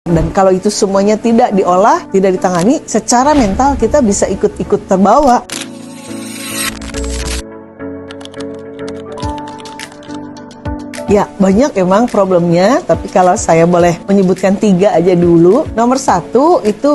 Dan kalau itu semuanya tidak diolah, tidak ditangani, secara mental kita bisa ikut-ikut terbawa. Ya, banyak emang problemnya, tapi kalau saya boleh menyebutkan 3 aja dulu. Nomor 1, itu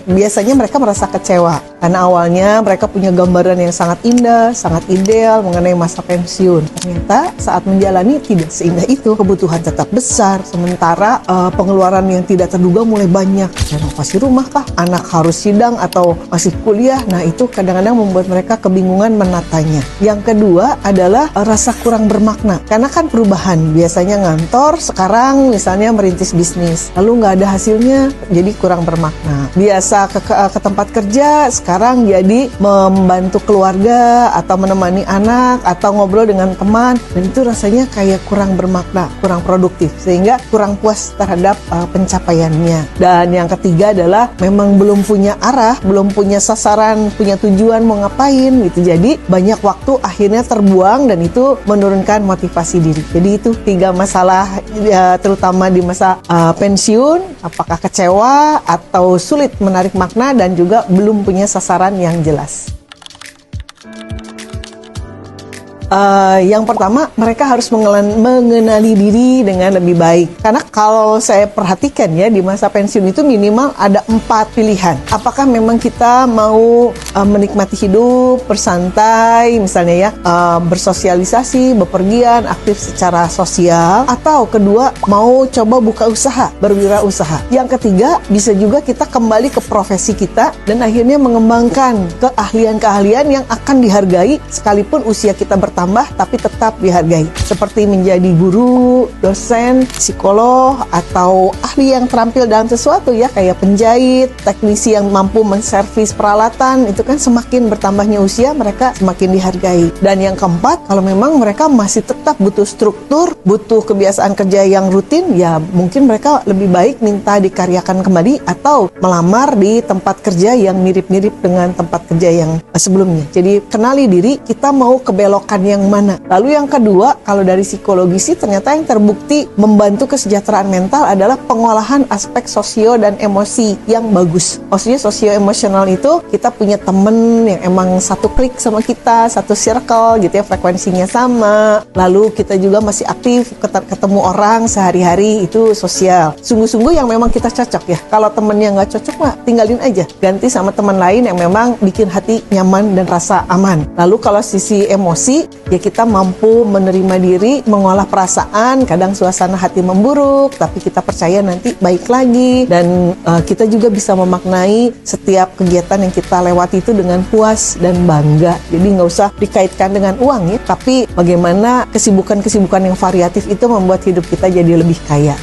biasanya mereka merasa kecewa. Karena awalnya mereka punya gambaran yang sangat indah, sangat ideal mengenai masa pensiun. Ternyata saat menjalani tidak seindah itu. Kebutuhan tetap besar, sementara pengeluaran yang tidak terduga mulai banyak. Renovasi rumah kah? Anak harus sidang atau masih kuliah? Nah, itu kadang-kadang membuat mereka kebingungan menatanya. Yang kedua adalah rasa kurang bermakna. Karena kan perubahan. Biasanya ngantor, sekarang misalnya merintis bisnis, lalu nggak ada hasilnya, jadi kurang bermakna. Biasa ke tempat kerja, sekarang jadi membantu keluarga atau menemani anak atau ngobrol dengan teman, dan itu rasanya kayak kurang bermakna, kurang produktif, sehingga kurang puas terhadap pencapaiannya. Dan yang ketiga adalah memang belum punya arah, belum punya sasaran, punya tujuan mau ngapain gitu. Jadi banyak waktu akhirnya terbuang dan itu menurunkan motivasi diri. Jadi itu 3 masalah terutama di masa pensiun, apakah kecewa atau sulit menarik makna dan juga belum punya sasaran yang jelas. Yang pertama, mereka harus mengenali diri dengan lebih baik. Karena kalau saya perhatikan ya, di masa pensiun itu minimal ada 4 pilihan. Apakah memang kita mau menikmati hidup, bersantai, misalnya ya, bersosialisasi, bepergian, aktif secara sosial, atau kedua, mau coba buka usaha, berwirausaha. Yang ketiga, bisa juga kita kembali ke profesi kita dan akhirnya mengembangkan keahlian-keahlian yang akan dihargai sekalipun usia kita bertambah tapi tetap dihargai, seperti menjadi guru, dosen, psikolog, atau ahli yang terampil dalam sesuatu ya, kayak penjahit, teknisi yang mampu menservis peralatan. Itu kan semakin bertambahnya usia mereka semakin dihargai. Dan yang keempat, kalau memang mereka masih tetap butuh struktur, butuh kebiasaan kerja yang rutin, ya mungkin mereka lebih baik minta dikaryakan kembali atau melamar di tempat kerja yang mirip-mirip dengan tempat kerja yang sebelumnya. Jadi kenali diri, kita mau kebelokan yang mana. Lalu yang kedua, kalau dari psikologi sih ternyata yang terbukti membantu kesejahteraan mental adalah pengolahan aspek sosio dan emosi yang bagus. Maksudnya sosio emosional itu kita punya temen yang emang satu klik sama kita, satu circle gitu ya, frekuensinya sama. Lalu kita juga masih aktif ketemu orang sehari-hari, itu sosial. Sungguh-sungguh yang memang kita cocok ya. Kalau temennya nggak cocok mah tinggalin aja, ganti sama teman lain yang memang bikin hati nyaman dan rasa aman. Lalu kalau sisi emosi, ya kita mampu menerima diri, mengolah perasaan. Kadang suasana hati memburuk, tapi kita percaya nanti baik lagi. Dan kita juga bisa memaknai setiap kegiatan yang kita lewati itu dengan puas dan bangga. Jadi nggak usah dikaitkan dengan uang ya, tapi bagaimana kesibukan-kesibukan yang variatif itu membuat hidup kita jadi lebih kaya.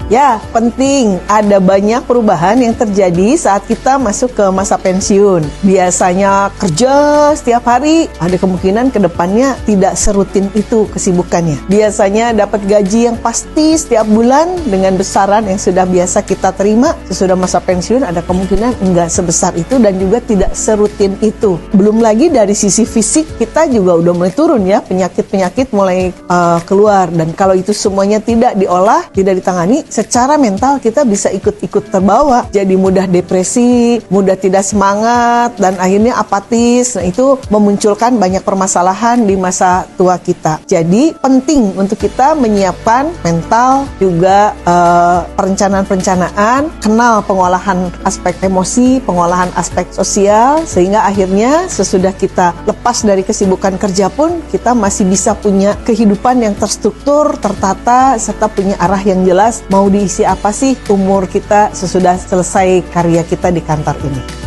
Ya, penting. Ada banyak perubahan yang terjadi saat kita masuk ke masa pensiun. Biasanya kerja setiap hari, ada kemungkinan ke depannya tidak serutin itu kesibukannya. Biasanya dapat gaji yang pasti setiap bulan dengan besaran yang sudah biasa kita terima. Sesudah masa pensiun ada kemungkinan enggak sebesar itu dan juga tidak serutin itu. Belum lagi dari sisi fisik kita juga udah mulai turun ya, penyakit-penyakit mulai keluar. Dan kalau itu semuanya tidak diolah, tidak ditangani, secara mental kita bisa ikut-ikut terbawa, jadi mudah depresi, mudah tidak semangat, dan akhirnya apatis. Nah, itu memunculkan banyak permasalahan di masa tua kita. Jadi penting untuk kita menyiapkan mental, juga perencanaan-perencanaan, kenal pengolahan aspek emosi, pengolahan aspek sosial, sehingga akhirnya sesudah kita lepas dari kesibukan kerja pun kita masih bisa punya kehidupan yang terstruktur, tertata, serta punya arah yang jelas. Mau diisi apa sih umur kita sesudah selesai karya kita di kantor ini.